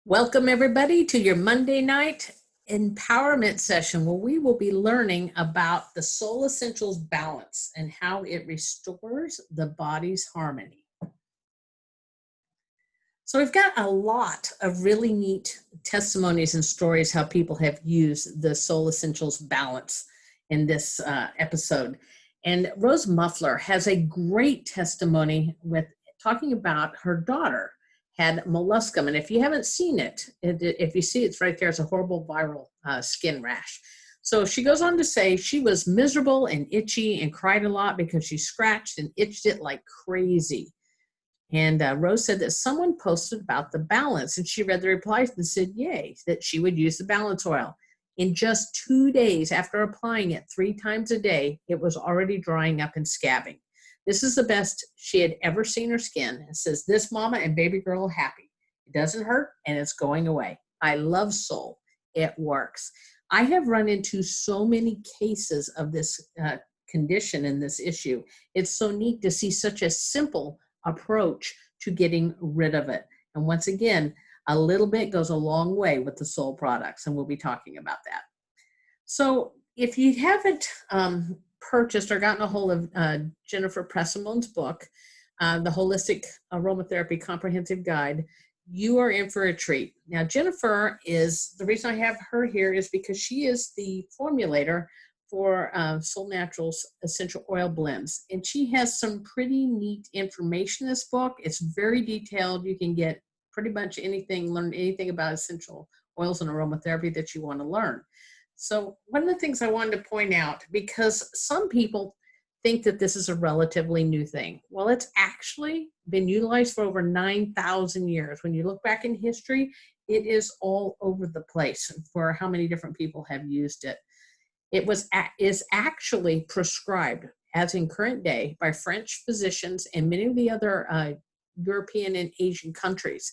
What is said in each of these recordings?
Welcome, everybody, to your Monday night empowerment session where we will be learning about the Soul Essentials balance and how it restores the body's harmony. So we've got a lot of really neat testimonies and stories how people have used the Soul Essentials balance in this episode. And Rose Muffler has a great testimony with talking about her daughter had molluscum. And if you haven't seen it, if you see it's right there, it's a horrible viral skin rash. So she goes on to say she was miserable and itchy and cried a lot because she scratched and itched it like crazy. And Rose said that someone posted about the balance, and she read the replies and said, yay, that she would use the balance oil. In just 2 days after applying it 3 times a day, it was already drying up and scabbing. This is the best she had ever seen her skin. It says, this mama and baby girl are happy. It doesn't hurt, and it's going away. I love Soul. It works. I have run into so many cases of this condition and this issue. It's so neat to see such a simple approach to getting rid of it. And once again, a little bit goes a long way with the Soul products, and we'll be talking about that. So if you haven't purchased or gotten a hold of Jennifer Pressimone's book, The Holistic Aromatherapy Comprehensive Guide, you are in for a treat. Now, Jennifer is, the reason I have her here is because she is the formulator for Soul Naturals essential oil blends. And she has some pretty neat information in this book. It's very detailed. You can get pretty much anything, learn anything about essential oils and aromatherapy that you want to learn. So one of the things I wanted to point out, because some people think that this is a relatively new thing. Well, it's actually been utilized for over 9,000 years. When you look back in history, it is all over the place for how many different people have used it. It is actually prescribed, as in current day, by French physicians and many of the other European and Asian countries.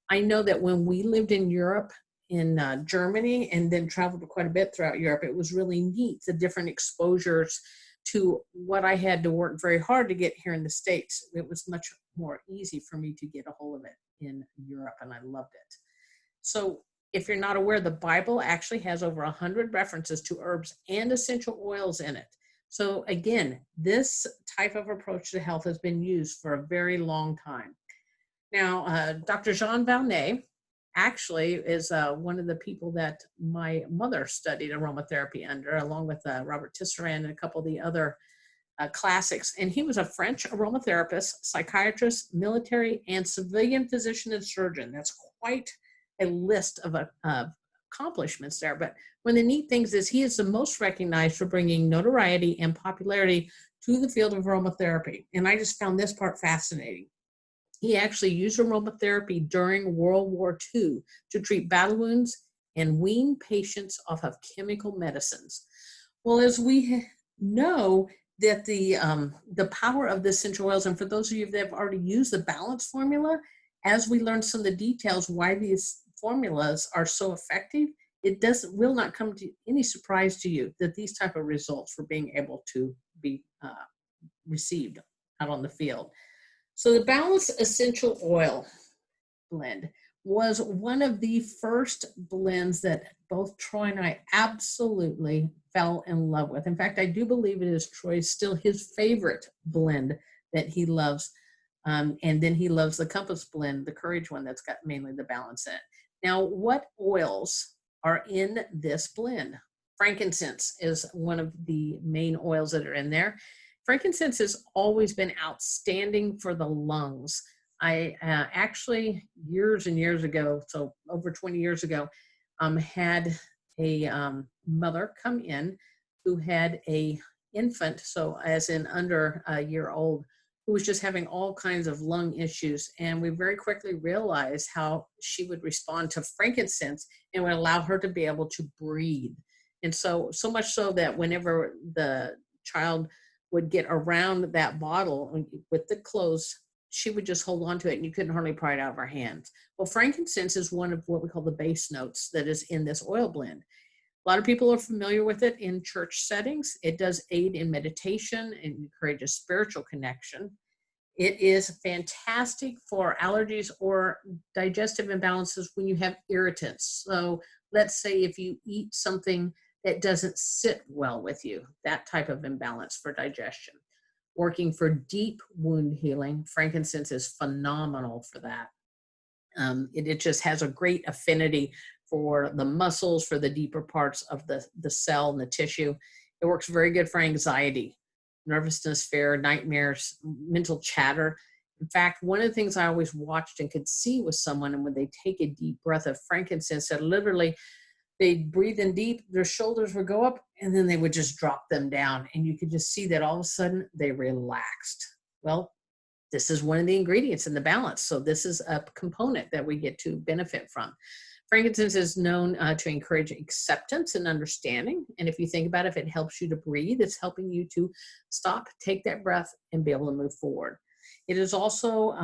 I know that when we lived in Europe, in Germany, and then traveled quite a bit throughout Europe, it was really neat, the different exposures to what I had to work very hard to get here in the States. It was much more easy for me to get a hold of it in Europe, and I loved it. So if you're not aware, the Bible actually has over 100 references to herbs and essential oils in it. So again, this type of approach to health has been used for a very long time. Now, Dr. Jean Valnet actually is one of the people that my mother studied aromatherapy under, along with Robert Tisserand and a couple of the other classics. And he was a French aromatherapist, psychiatrist, military, and civilian physician and surgeon. That's quite a list of accomplishments there. But one of the neat things is he is the most recognized for bringing notoriety and popularity to the field of aromatherapy. And I just found this part fascinating. He actually used aromatherapy during World War II to treat battle wounds and wean patients off of chemical medicines. Well, as we know that the power of the essential oils, and for those of you that have already used the balance formula, as we learn some of the details why these formulas are so effective, it will not come to any surprise to you that these type of results were being able to be received out on the field. So the Balance Essential Oil blend was one of the first blends that both Troy and I absolutely fell in love with. In fact, I do believe it is Troy's still his favorite blend that he loves. And then he loves the Compass blend, the Courage one that's got mainly the balance in it. Now, what oils are in this blend? Frankincense is one of the main oils that are in there. Frankincense has always been outstanding for the lungs. I actually, years and years ago, so over 20 years ago, had a mother come in who had a infant, so as in under a year old, who was just having all kinds of lung issues. And we very quickly realized how she would respond to frankincense and would allow her to be able to breathe. And so much so that whenever the child would get around that bottle with the clothes, she would just hold on to it and you couldn't hardly pry it out of her hands. Well, frankincense is one of what we call the base notes that is in this oil blend. A lot of people are familiar with it in church settings. It does aid in meditation and encourages spiritual connection. It is fantastic for allergies or digestive imbalances when you have irritants. So let's say if you eat something that doesn't sit well with you, that type of imbalance for digestion. Working for deep wound healing, frankincense is phenomenal for that. It just has a great affinity for the muscles, for the deeper parts of the cell and the tissue. It works very good for anxiety, nervousness, fear, nightmares, mental chatter. In fact, one of the things I always watched and could see with someone, and when they take a deep breath of frankincense, that literally they'd breathe in deep, their shoulders would go up, and then they would just drop them down. And you could just see that all of a sudden they relaxed. Well, this is one of the ingredients in the balance. So this is a component that we get to benefit from. Frankincense is known to encourage acceptance and understanding. And if you think about it, if it helps you to breathe, it's helping you to stop, take that breath, and be able to move forward. It has also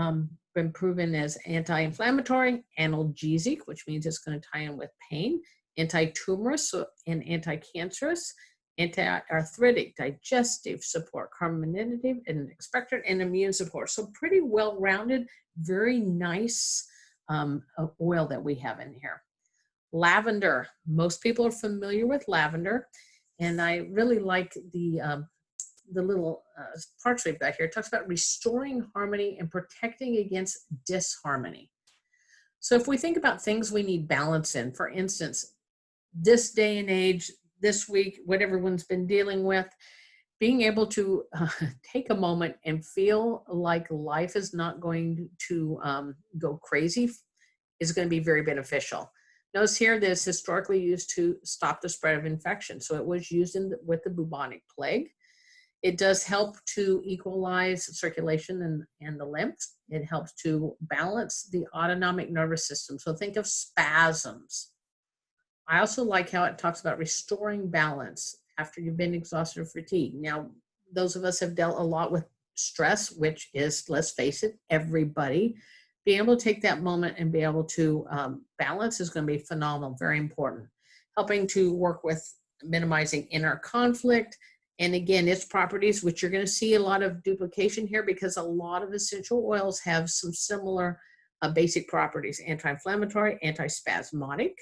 been proven as anti-inflammatory, analgesic, which means it's going to tie in with pain, anti-tumorous and anti-cancerous, anti-arthritic, digestive support, carminative and expectorant, and immune support. So pretty well-rounded, very nice oil that we have in here. Lavender. Most people are familiar with lavender, and I really like the little parts we've got here. It talks about restoring harmony and protecting against disharmony. So if we think about things we need balance in, for instance, this day and age, this week, what everyone's been dealing with, being able to take a moment and feel like life is not going to go crazy is going to be very beneficial. Notice here that it's historically used to stop the spread of infection. So it was used with the bubonic plague. It does help to equalize circulation and the lymph. It helps to balance the autonomic nervous system. So think of spasms. I also like how it talks about restoring balance after you've been exhausted or fatigued. Now, those of us have dealt a lot with stress, which is, let's face it, everybody. Being able to take that moment and be able to balance is going to be phenomenal, very important. Helping to work with minimizing inner conflict. And again, its properties, which you're going to see a lot of duplication here because a lot of essential oils have some similar basic properties: anti-inflammatory, anti-spasmodic.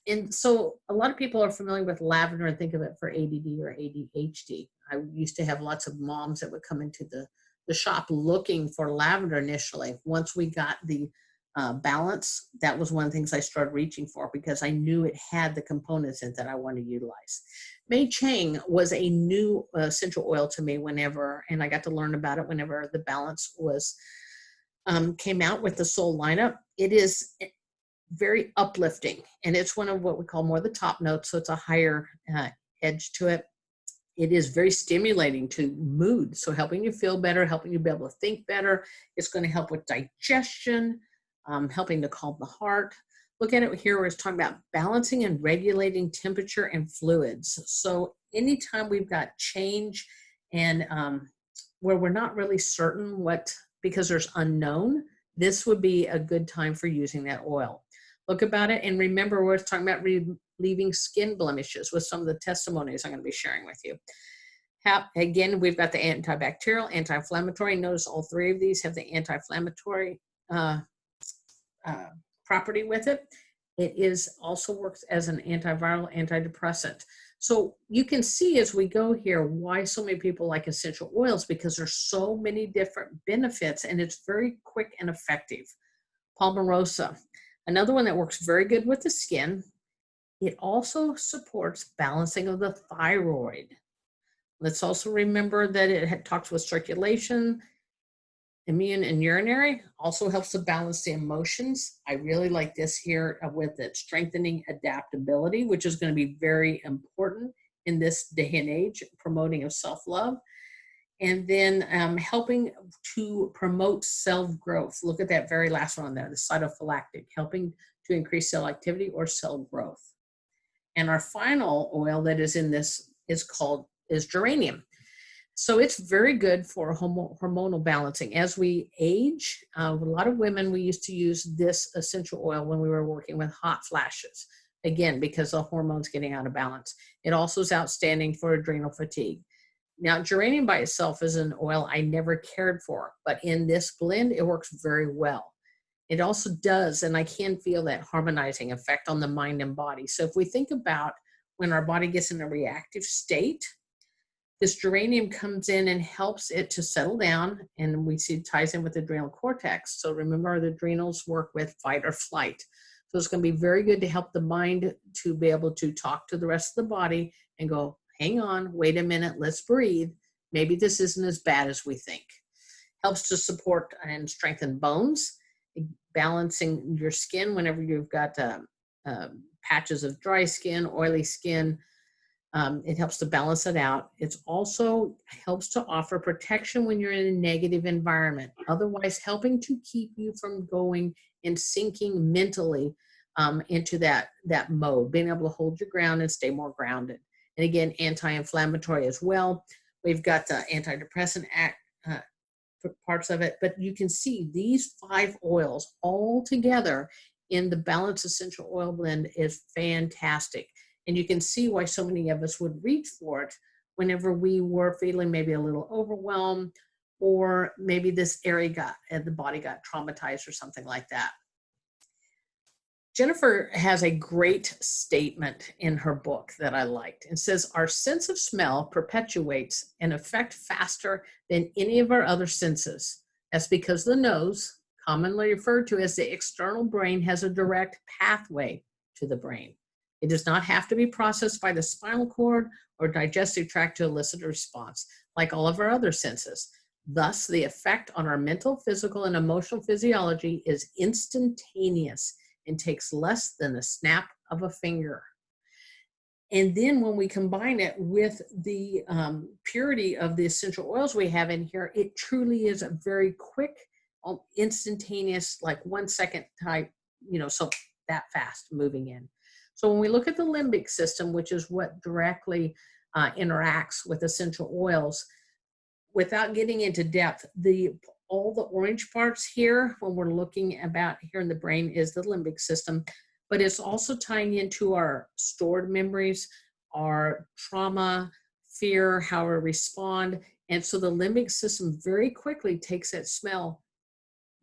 And so a lot of people are familiar with lavender and think of it for ADD or ADHD. I used to have lots of moms that would come into the shop looking for lavender initially. Once we got the balance, that was one of the things I started reaching for because I knew it had the components in it that I wanted to utilize. Mei Chang was a new essential oil to me and I got to learn about it whenever the balance was came out with the Soul lineup. It is very uplifting, and it's one of what we call more the top notes, so it's a higher edge to it. It is very stimulating to mood, so helping you feel better, helping you be able to think better. It's going to help with digestion, helping to calm the heart. Look at it here where it's talking about balancing and regulating temperature and fluids. So anytime we've got change and where we're not really certain because there's unknown, this would be a good time for using that oil. Look about it and remember we're talking about relieving skin blemishes with some of the testimonies I'm going to be sharing with you. Again, we've got the antibacterial, anti-inflammatory. Notice all three of these have the anti-inflammatory property with it. It also works as an antiviral, antidepressant. So you can see as we go here why so many people like essential oils, because there's so many different benefits and it's very quick and effective. Palmarosa, another one that works very good with the skin. It also supports balancing of the thyroid. Let's also remember that it talks with circulation, immune and urinary, also helps to balance the emotions. I really like this here with it strengthening adaptability, which is going to be very important in this day and age, promoting of self-love. And then helping to promote self-growth. Look at that very last one there, the cytophylactic, helping to increase cell activity or cell growth. And our final oil that is in this is geranium. So it's very good for hormonal balancing. As we age, a lot of women, we used to use this essential oil when we were working with hot flashes. Again, because the hormones getting out of balance. It also is outstanding for adrenal fatigue. Now, geranium by itself is an oil I never cared for, but in this blend, it works very well. It also does, and I can feel that harmonizing effect on the mind and body. So if we think about when our body gets in a reactive state, this geranium comes in and helps it to settle down, and we see it ties in with the adrenal cortex. So remember, the adrenals work with fight or flight. So it's going to be very good to help the mind to be able to talk to the rest of the body and go, hang on, wait a minute, let's breathe. Maybe this isn't as bad as we think. Helps to support and strengthen bones, balancing your skin whenever you've got patches of dry skin, oily skin. It helps to balance it out. It also helps to offer protection when you're in a negative environment, otherwise helping to keep you from going and sinking mentally into that mode, being able to hold your ground and stay more grounded. And again, anti-inflammatory as well. We've got the antidepressant parts of it, but you can see these 5 oils all together in the Balanced Essential Oil Blend is fantastic. And you can see why so many of us would reach for it whenever we were feeling maybe a little overwhelmed, or maybe this area the body got traumatized or something like that. Jennifer has a great statement in her book that I liked. It says, our sense of smell perpetuates an effect faster than any of our other senses. That's because the nose, commonly referred to as the external brain, has a direct pathway to the brain. It does not have to be processed by the spinal cord or digestive tract to elicit a response, like all of our other senses. Thus, the effect on our mental, physical, and emotional physiology is instantaneous and takes less than a snap of a finger. And then when we combine it with the purity of the essential oils we have in here, it truly is a very quick, instantaneous, like 1 second type, so that fast moving in. So when we look at the limbic system, which is what directly interacts with essential oils, without getting into depth, all the orange parts here, when we're looking about here in the brain, is the limbic system, but it's also tying into our stored memories, our trauma, fear, how we respond. And so the limbic system very quickly takes that smell,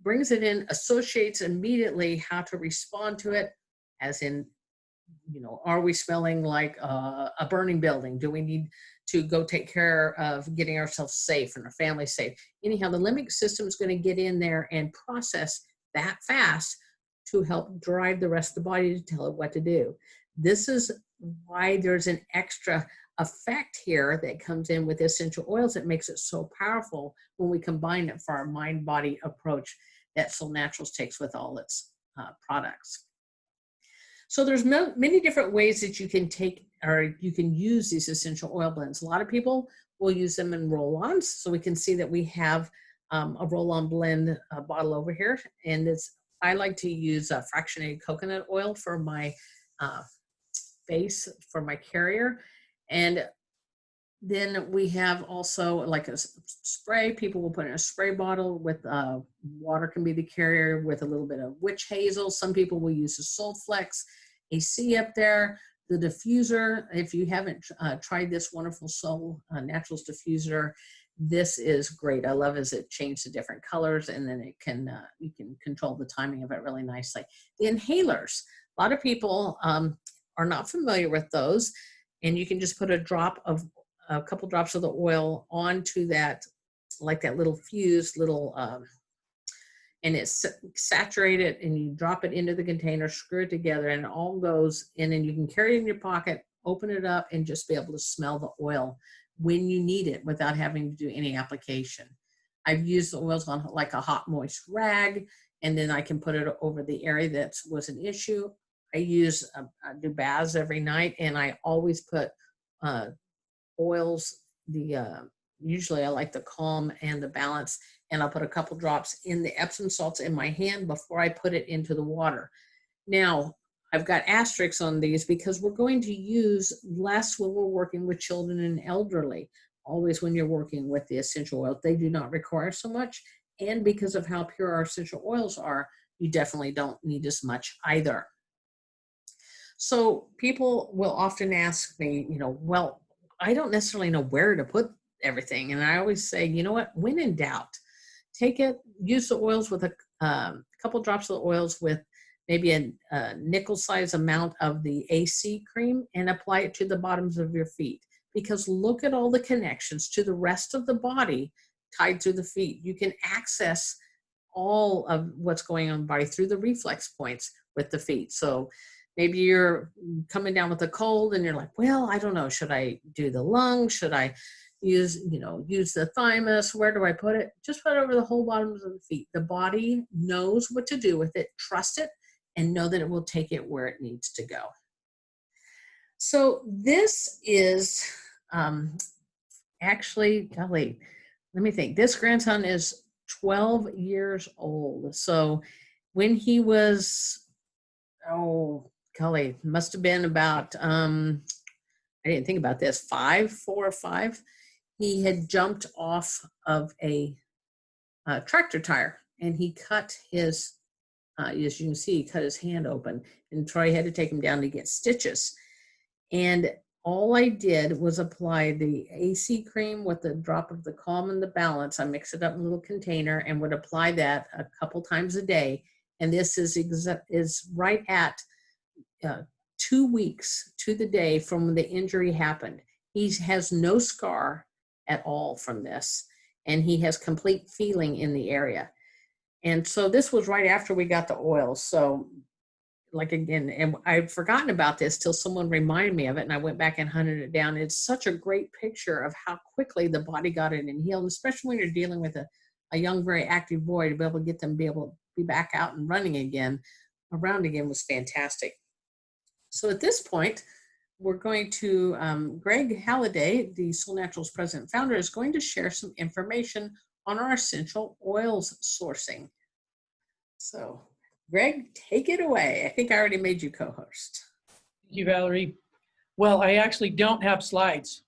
brings it in, associates immediately how to respond to it, as in, are we smelling like a burning building? Do we need to go take care of getting ourselves safe and our family safe? Anyhow, the limbic system is going to get in there and process that fast to help drive the rest of the body to tell it what to do. This is why there's an extra effect here that comes in with essential oils that makes it so powerful when we combine it for our mind-body approach that Soul Naturals takes with all its products. So there's many different ways that you can take or you can use these essential oil blends. A lot of people will use them in roll-ons. So we can see that we have a roll-on blend bottle over here. And I like to use fractionated coconut oil for my base, for my carrier. And then we have also like a spray. People will put in a spray bottle with water can be the carrier with a little bit of witch hazel. Some people will use the Soulflex AC up there. The diffuser, if you haven't tried this wonderful Soul Naturals diffuser, this is great. I love is it changes the different colors, and then it can you can control the timing of it really nicely. The inhalers, a lot of people are not familiar with those, and you can just put a couple drops of the oil onto that, like that little fused little, and it's saturated, and you drop it into the container, screw it together, and it all goes in, and you can carry it in your pocket, open it up, and just be able to smell the oil when you need it without having to do any application. I've used the oils on like a hot, moist rag, and then I can put it over the area that was an issue. I do baths every night, and I always put oils, usually I like the Calm and the Balance, and I'll put a couple drops in the Epsom salts in my hand before I put it into the water. Now, I've got asterisks on these because we're going to use less when we're working with children and elderly. Always when you're working with the essential oils, they do not require so much. And because of how pure our essential oils are, you definitely don't need as much either. So people will often ask me, well, I don't necessarily know where to put everything. And I always say, you know what, when in doubt, use the oils with a couple drops of the oils with maybe a nickel size amount of the AC cream and apply it to the bottoms of your feet. Because look at all the connections to the rest of the body tied through the feet. You can access all of what's going on in the body through the reflex points with the feet. So maybe you're coming down with a cold and you're like, well, I don't know, should I do the lungs? Should I use the thymus? Where do I put it? Just put it over the whole bottoms of the feet. The body knows what to do with it. Trust it and know that it will take it where it needs to go. So this is actually, golly, let me think. This grandson is 12 years old. So when he was, golly, must have been about, I didn't think about this, 4 or 5, he had jumped off of a tractor tire and he cut his, as you can see, he cut his hand open, and Troy had to take him down to get stitches. And all I did was apply the AC cream with a drop of the Calm and the Balance. I mix it up in a little container and would apply that a couple times a day. And this is right at 2 weeks to the day from when the injury happened. He has no scar at all from this, and he has complete feeling in the area. And so this was right after we got the oil. So again, and I'd forgotten about this till someone reminded me of it, and I went back and hunted it down. It's such a great picture of how quickly the body got in and healed, especially when you're dealing with a young, very active boy. To be able to get them to be able to be back out and running again, around again, was fantastic. So at this point, we're going to, Greg Halliday, the Soul Naturals president and founder, is going to share some information on our essential oils sourcing. So Greg, take it away. I think I already made you co-host. Thank you, Valerie. Well, I actually don't have slides.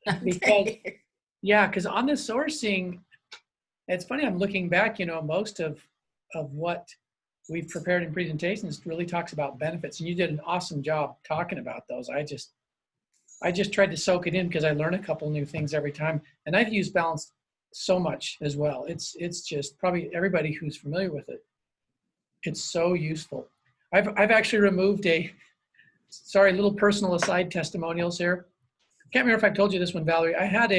Okay. Because on the sourcing, it's funny, I'm looking back, most of what we've prepared in presentations really talks about benefits, and you did an awesome job talking about those. I just tried to soak it in because I learn a couple new things every time, and I've used Balance so much as well. It's just probably everybody who's familiar with it. It's so useful. I've actually removed little personal aside testimonials here. I can't remember if I told you this one, Valerie. I had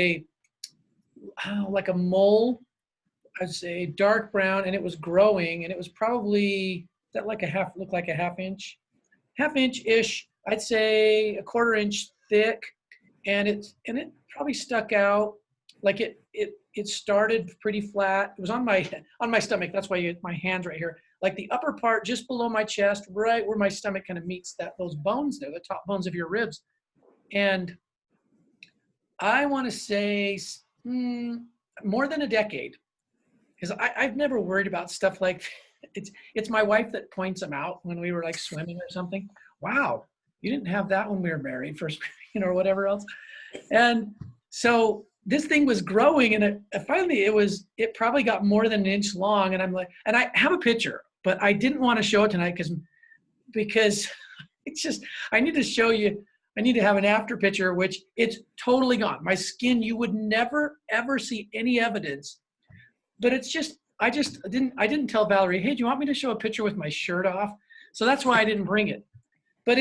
like a mole, I'd say dark brown, and it was growing, and it was probably, looked like a half inch-ish, I'd say a 1/4 inch thick, and it probably stuck out. Like it started pretty flat. It was on my stomach. That's why my hand's right here. Like the upper part just below my chest, right where my stomach kind of meets those bones there, the top bones of your ribs. And I want to say more than a decade, because I've never worried about stuff like it's my wife that points them out when we were like swimming or something. Wow, you didn't have that when we were married first, or whatever else. And so this thing was growing, and finally it probably got more than an inch long. And I'm like, and I have a picture, but I didn't want to show it tonight because it's just, I need to show you, I need to have an after picture, which it's totally gone. My skin, you would never, ever see any evidence, but it's just, I didn't tell Valerie, hey, do you want me to show a picture with my shirt off? So that's why I didn't bring it. But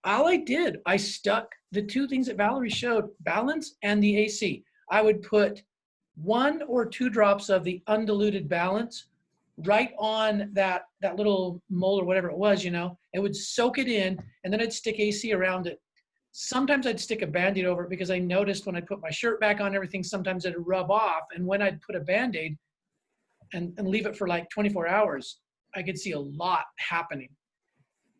all I did, I stuck the two things that Valerie showed, Balance and the AC. I would put 1 or 2 drops of the undiluted Balance right on that little mole or whatever it was, it would soak it in, and then I'd stick AC around it. Sometimes I'd stick a Band-Aid over it because I noticed when I put my shirt back on, everything, sometimes it'd rub off. And when I'd put a Band-Aid and leave it for like 24 hours, I could see a lot happening.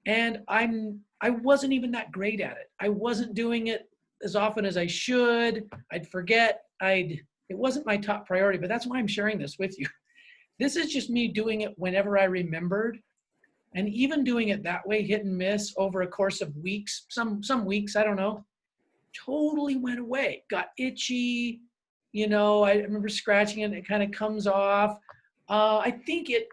And I wasn't even that great at it. I wasn't doing it as often as I should. I'd forget. It wasn't my top priority, but that's why I'm sharing this with you. This is just me doing it whenever I remembered, and even doing it that way, hit and miss over a course of weeks, some weeks, I don't know, totally went away. Got itchy, I remember scratching it and it kind of comes off. I think it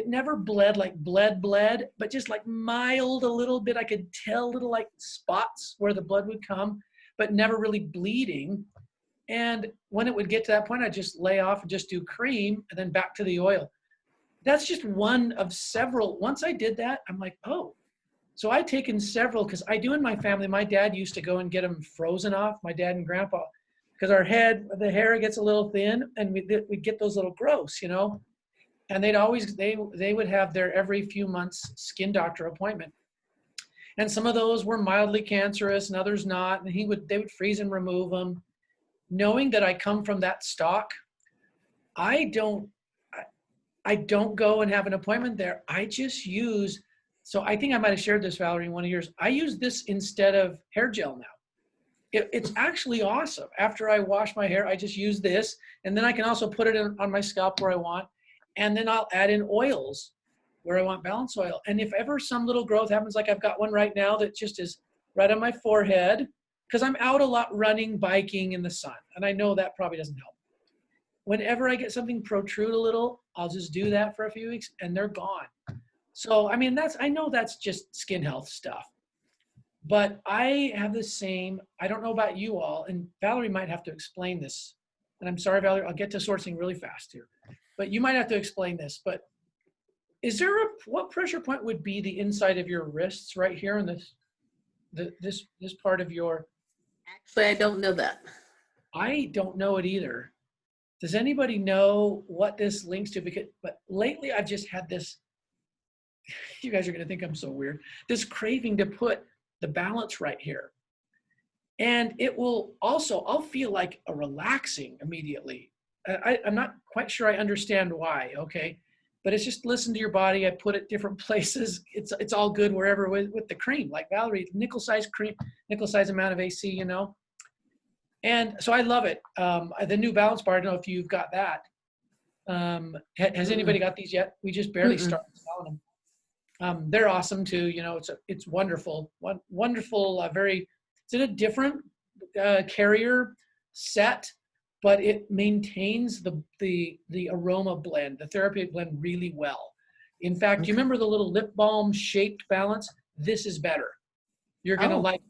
never bled like bled, but just like mild a little bit. I could tell little like spots where the blood would come, but never really bleeding. And when it would get to that point, I'd just lay off and just do cream and then back to the oil. That's just one of several. Once I did that, I'm like, oh, so I've taken several, because I do in my family. My dad used to go and get them frozen off, my dad and grandpa, because the hair gets a little thin and we get those little growths, and they would have their every few months skin doctor appointment. And some of those were mildly cancerous and others not. And they would freeze and remove them. Knowing that I come from that stock, I don't go and have an appointment there. I just use, so I think I might have shared this, Valerie, in one of yours. I use this instead of hair gel now. It's actually awesome. After I wash my hair, I just use this, and then I can also put it on my scalp where I want, and then I'll add in oils where I want balance oil. And if ever some little growth happens, like I've got one right now that just is right on my forehead, because I'm out a lot running, biking in the sun, and I know that probably doesn't help. Whenever I get something protrude a little, I'll just do that for a few weeks and they're gone. So, I mean, I know that's just skin health stuff, but I have the same, I don't know about you all, and Valerie might have to explain this. And I'm sorry, Valerie, I'll get to sourcing really fast here, but you might have to explain this. But what pressure point would be the inside of your wrists right here in this part of your? Actually, I don't know that. I don't know it either. Does anybody know what this links to? But lately I've just had this, you guys are going to think I'm so weird, this craving to put the balance right here. And it will also, I'll feel like a relaxing immediately. I'm not quite sure I understand why, okay? But it's just listen to your body. I put it different places. It's all good wherever with the cream, like Valerie, nickel size cream, nickel size amount of AC, And so I love it. The new Balance Bar, I don't know if you've got that. Has anybody got these yet? We just barely started selling them. They're awesome too. It's wonderful. Wonderful, it's in a different carrier set, but it maintains the aroma blend, the therapeutic blend really well. In fact, you remember the little lip balm shaped balance? This is better. You're going to like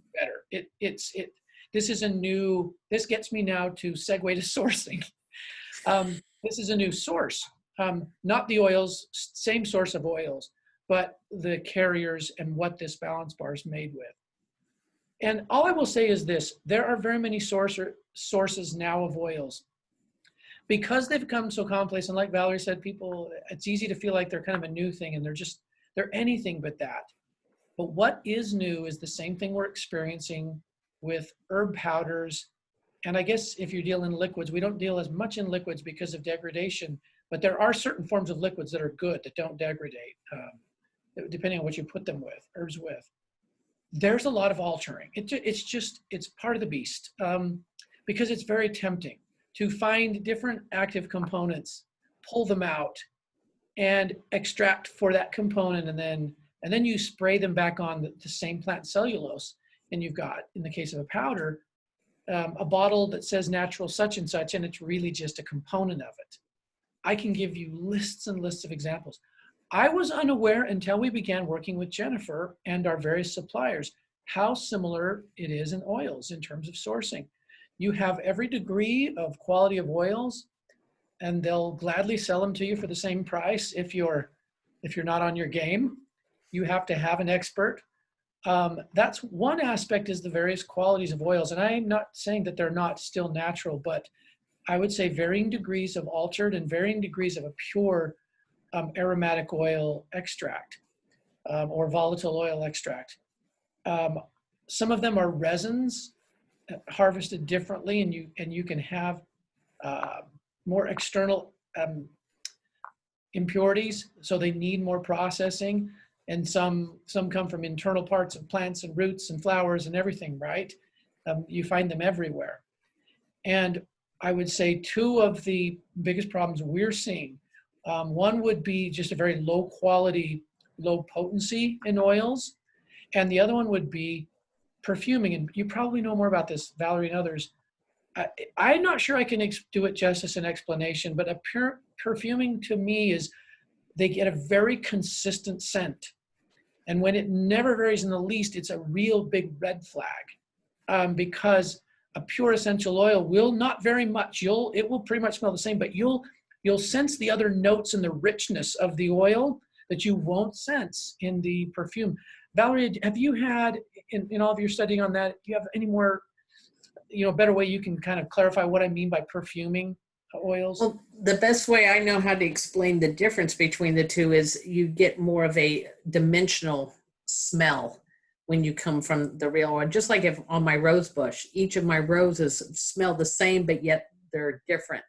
it better. This gets me now to segue to sourcing. This is a new source, not the oils, same source of oils, but the carriers and what this balance bar is made with. And all I will say is this, there are very many sources now of oils. Because they've become so commonplace, and like Valerie said, it's easy to feel like they're kind of a new thing, and they're anything but that. But what is new is the same thing we're experiencing with herb powders. And I guess if you deal in liquids, we don't deal as much in liquids because of degradation, but there are certain forms of liquids that are good, that don't degrade, depending on what you put them with, herbs with. There's a lot of altering. It's part of the beast, because it's very tempting to find different active components, pull them out, and extract for that component, and then you spray them back on the same plant cellulose, and you've got, in the case of a powder, a bottle that says natural such and such, and it's really just a component of it. I can give you lists and lists of examples. I was unaware until we began working with Jennifer and our various suppliers how similar it is in oils in terms of sourcing. You have every degree of quality of oils, and they'll gladly sell them to you for the same price if you're not on your game. You have to have an expert. That's one aspect, is the various qualities of oils. And I'm not saying that they're not still natural, but I would say varying degrees of altered and varying degrees of a pure aromatic oil extract or volatile oil extract. Some of them are resins harvested differently, and you can have more external impurities, so they need more processing. And some come from internal parts of plants and roots and flowers and everything, right? You find them everywhere. And I would say two of the biggest problems we're seeing, one would be just a very low quality, low potency in oils. And the other one would be perfuming. And you probably know more about this, Valerie and others. I'm not sure I can do it justice in explanation, but perfuming to me is, they get a very consistent scent. And when it never varies in the least, it's a real big red flag, because a pure essential oil will not very much. It will pretty much smell the same, but you'll sense the other notes and the richness of the oil that you won't sense in the perfume. Valerie, have you had in all of your studying on that? Do you have any more, better way you can kind of clarify what I mean by perfuming oils? Well, the best way I know how to explain the difference between the two is you get more of a dimensional smell when you come from the real oil. Just like if on my rose bush, each of my roses smell the same, but yet they're different.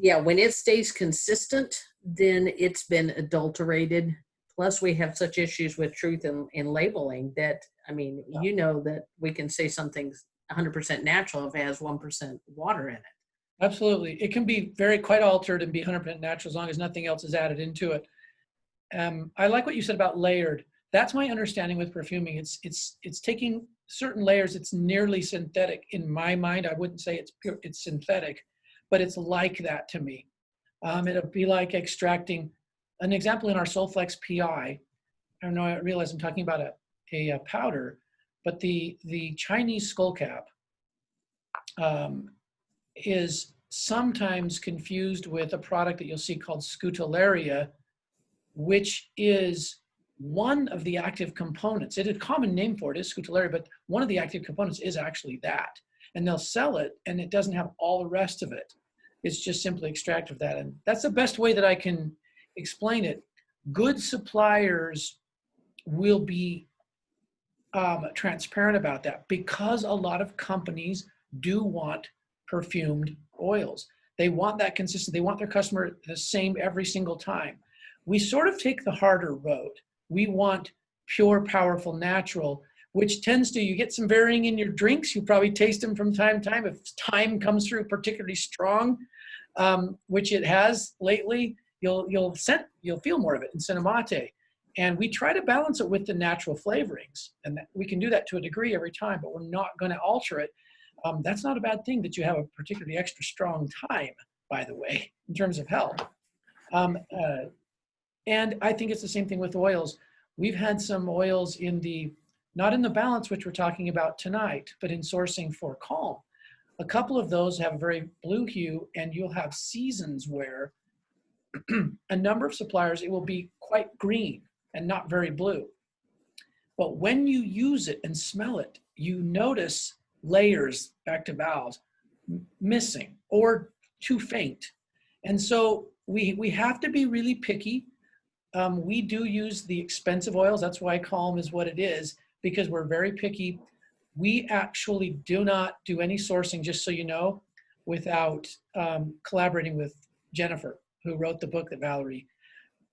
Yeah, when it stays consistent, then it's been adulterated. Plus, we have such issues with truth in labeling that, I mean, that we can say something's 100% natural if it has 1% water in it. Absolutely. It can be quite altered and be 100% natural as long as nothing else is added into it. I like what you said about layered. That's my understanding with perfuming. It's taking certain layers. It's nearly synthetic in my mind. I wouldn't say it's synthetic, but it's like that to me. It'll be like extracting an example in our Solflex PI. I don't know. I realize I'm talking about a powder, but the Chinese skullcap is sometimes confused with a product that you'll see called Scutellaria, which is one of the active components. It is a common name for it, is Scutellaria, but one of the active components is actually that. And they'll sell it, and it doesn't have all the rest of it. It's just simply extracted of that. And that's the best way that I can explain it. Good suppliers will be transparent about that, because a lot of companies do want perfumed oils. They want that consistent. They want their customer the same every single time. We sort of take the harder road. We want pure, powerful, natural, which tends to, you get some varying in your drinks. You probably taste them from time to time. If thyme comes through particularly strong, which it has lately, you'll feel more of it in Cinnamate. And we try to balance it with the natural flavorings. And we can do that to a degree every time, but we're not going to alter it. That's not a bad thing that you have a particularly extra strong thyme, by the way, in terms of health. And I think it's the same thing with oils. We've had some oils not in the balance, which we're talking about tonight, but in sourcing for Calm. A couple of those have a very blue hue, and you'll have seasons where a number of suppliers, it will be quite green and not very blue. But when you use it and smell it, you notice layers, back to Val's, missing or too faint. And so we have to be really picky. We do use the expensive oils. That's why Calm is what it is, because we're very picky. We actually do not do any sourcing, just so you know, without collaborating with Jennifer, who wrote the book that Valerie,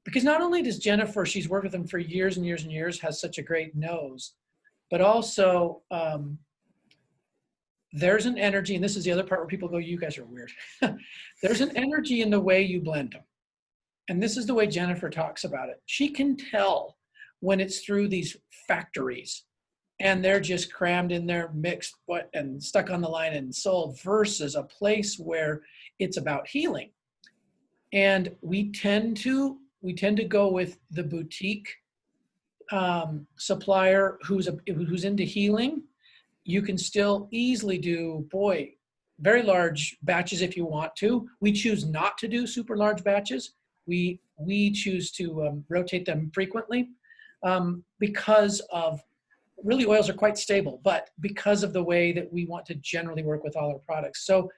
because not only does Jennifer, she's worked with them for years and years and years, has such a great nose, but also there's an energy, and this is the other part where people go, you guys are weird. There's an energy in the way you blend them. And this is the way Jennifer talks about it. She can tell when it's through these factories and they're just crammed in there, mixed and stuck on the line and sold, versus a place where it's about healing. And we tend to go with the boutique supplier who's into healing. You can still easily do, very large batches if you want to. We choose not to do super large batches. We choose to rotate them frequently because of, really oils are quite stable, but because of the way that we want to generally work with all our products. So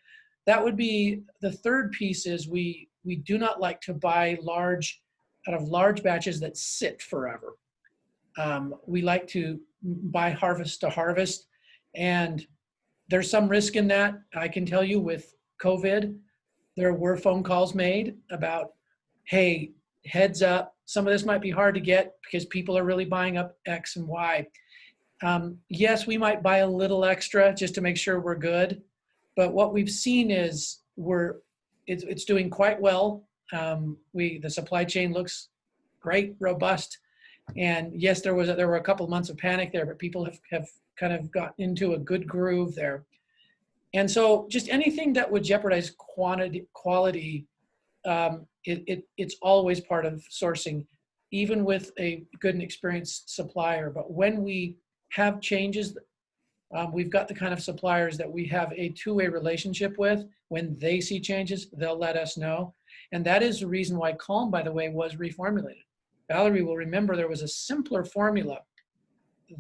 that would be the third piece, is we do not like to buy out of large batches that sit forever. We like to buy harvest to harvest, and there's some risk in that. I can tell you with COVID, there were phone calls made about, hey, heads up, some of this might be hard to get because people are really buying up X and Y. Yes, we might buy a little extra just to make sure we're good. But what we've seen is it's doing quite well. The supply chain looks great, robust. And yes, there were a couple of months of panic there, but people have kind of got into a good groove there. And so just anything that would jeopardize quality, it's always part of sourcing, even with a good and experienced supplier. But when we have changes, We've got the kind of suppliers that we have a two-way relationship with. When they see changes, they'll let us know. And that is the reason why Calm, by the way, was reformulated. Valerie will remember there was a simpler formula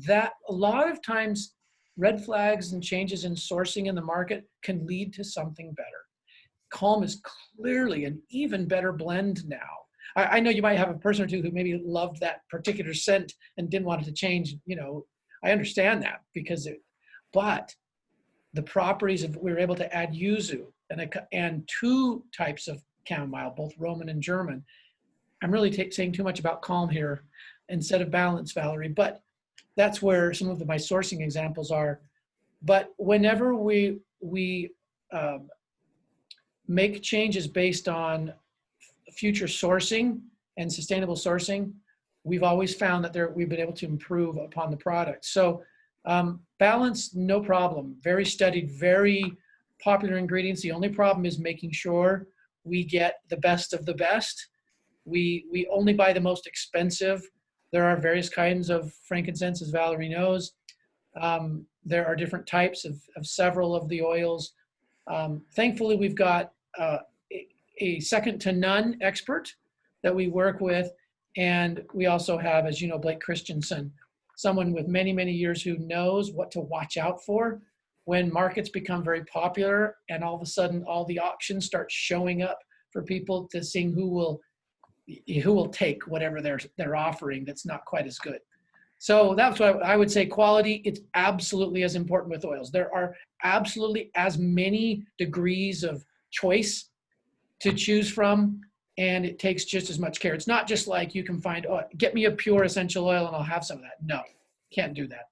that a lot of times red flags and changes in sourcing in the market can lead to something better. Calm is clearly an even better blend now. I know you might have a person or two who maybe loved that particular scent and didn't want it to change. I understand that but the properties of, we were able to add yuzu and two types of chamomile, both Roman and German. I'm really saying too much about Calm here instead of Balance, Valerie, but that's where some of my sourcing examples are. But whenever we make changes based on future sourcing and sustainable sourcing, we've always found that we've been able to improve upon the product. So Balance, no problem. Very studied, very popular ingredients. The only problem is making sure we get the best of the best. We only buy the most expensive. There are various kinds of frankincense, as Valerie knows. There are different types of several of the oils. Thankfully, we've got a second to none expert that we work with. And we also have, as you know, Blake Christensen, someone with many, many years who knows what to watch out for when markets become very popular and all of a sudden all the options start showing up for people to see who will take whatever they're offering that's not quite as good. So that's why I would say quality, it's absolutely as important with oils. There are absolutely as many degrees of choice to choose from, and it takes just as much care. It's not just like you can find, oh, get me a pure essential oil and I'll have some of that. No, can't do that.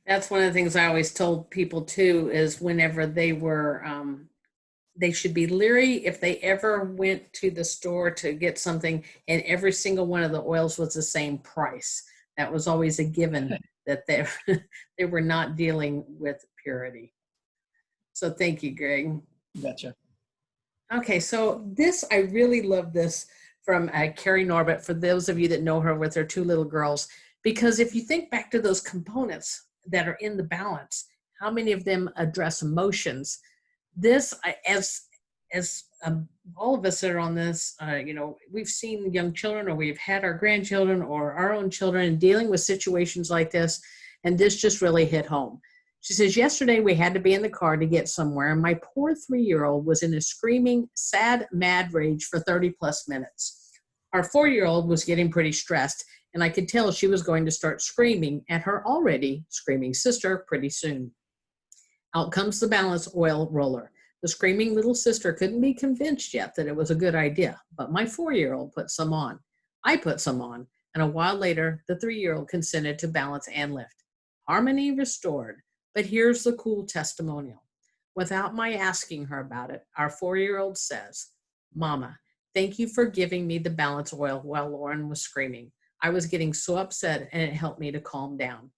That's one of the things I always told people too, is whenever they should be leery if they ever went to the store to get something and every single one of the oils was the same price. That was always a given that they were not dealing with purity. So thank you, Greg. Gotcha. Okay, so I really love this from Carrie Norbert, for those of you that know her with her two little girls, because if you think back to those components that are in the balance, how many of them address emotions? This, as all of us that are on this, we've seen young children, or we've had our grandchildren or our own children dealing with situations like this, and this just really hit home. She says, yesterday we had to be in the car to get somewhere, and my poor 3-year-old was in a screaming, sad, mad rage for 30 plus minutes. Our 4-year-old was getting pretty stressed, and I could tell she was going to start screaming at her already screaming sister pretty soon. Out comes the balance oil roller. The screaming little sister couldn't be convinced yet that it was a good idea, but my 4-year-old put some on. I put some on, and a while later, the 3-year-old consented to balance and lift. Harmony restored. But here's the cool testimonial. Without my asking her about it, our 4-year-old says, Mama, thank you for giving me the balance oil while Lauren was screaming. I was getting so upset and it helped me to calm down.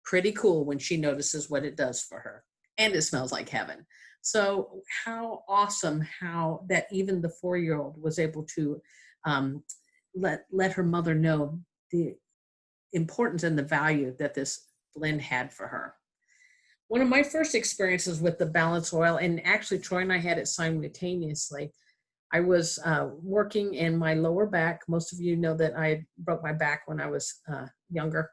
Pretty cool when she notices what it does for her. And it smells like heaven. So how awesome how that even the 4-year-old was able to let her mother know the importance and the value that this blend had for her. One of my first experiences with the balance oil, and actually Troy and I had it simultaneously, I was working in my lower back. Most of you know that I broke my back when I was younger.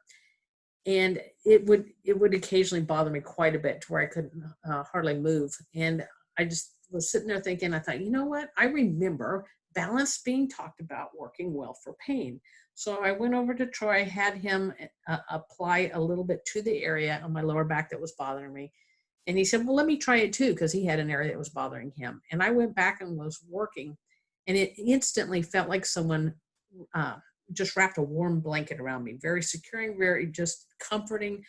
And it would occasionally bother me quite a bit to where I couldn't hardly move. And I just was sitting there thinking, I thought, you know what? I remember balance being talked about working well for pain. So I went over to Troy, had him apply a little bit to the area on my lower back that was bothering me. And he said, well, let me try it too, because he had an area that was bothering him. And I went back and was working, and it instantly felt like someone just wrapped a warm blanket around me, very securing, very just comforting.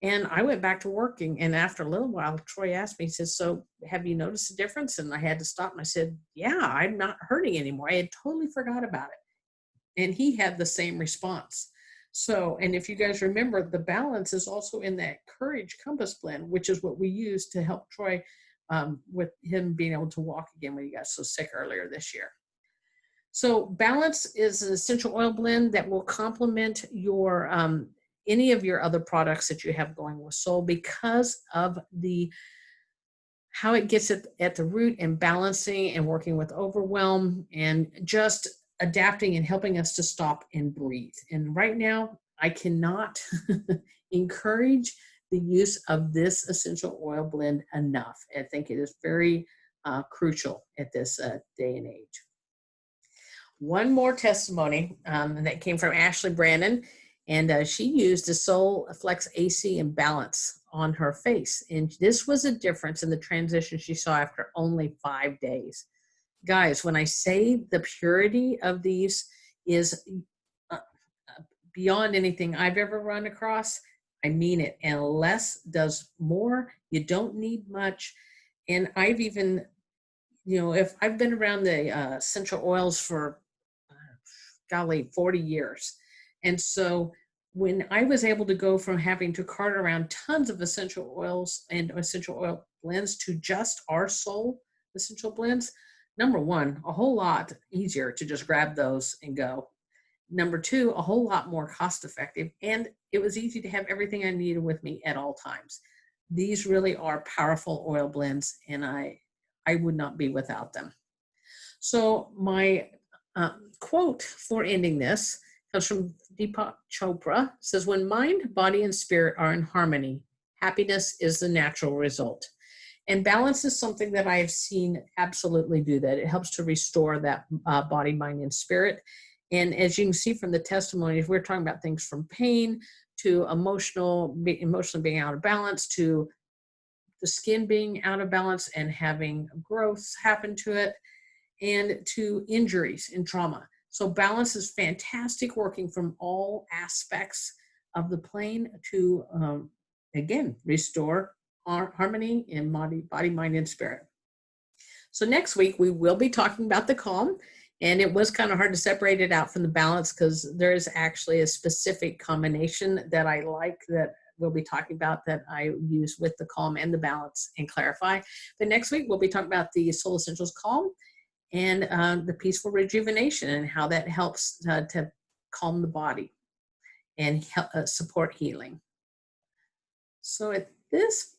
And I went back to working. And after a little while, Troy asked me, he says, so have you noticed a difference? And I had to stop. And I said, yeah, I'm not hurting anymore. I had totally forgot about it. And he had the same response. So, and if you guys remember, the balance is also in that Courage Compass blend, which is what we used to help Troy with him being able to walk again when he got so sick earlier this year. So balance is an essential oil blend that will complement your any of your other products that you have going with Soul because of the how it gets at the root and balancing and working with overwhelm and just adapting and helping us to stop and breathe. And right now, I cannot encourage the use of this essential oil blend enough. I think it is very crucial at this day and age. One more testimony that came from Ashley Brandon, and she used the Soul Flex AC and Balance on her face. And this was a difference in the transition she saw after only 5 days. Guys, when I say the purity of these is uh, beyond anything I've ever run across, I mean it. And less does more. You don't need much. And I've even, if I've been around the essential oils for, golly, 40 years. And so when I was able to go from having to cart around tons of essential oils and essential oil blends to just our Soul essential blends, number one, a whole lot easier to just grab those and go. Number two, a whole lot more cost effective. And it was easy to have everything I needed with me at all times. These really are powerful oil blends, and I would not be without them. So my quote for ending this comes from Deepak Chopra. It says, when mind, body, and spirit are in harmony, happiness is the natural result. And balance is something that I have seen absolutely do that. It helps to restore that body, mind, and spirit. And as you can see from the testimonies, we're talking about things from pain to emotionally being out of balance, to the skin being out of balance and having growths happen to it, and to injuries and trauma. So balance is fantastic, working from all aspects of the plane to, again, restore harmony in body, mind, and spirit. So next week, we will be talking about the calm. And it was kind of hard to separate it out from the balance because there is actually a specific combination that I like that we'll be talking about that I use with the calm and the balance and clarify. But next week, we'll be talking about the Soul Essentials Calm and the peaceful rejuvenation and how that helps to calm the body and help, support healing. So at this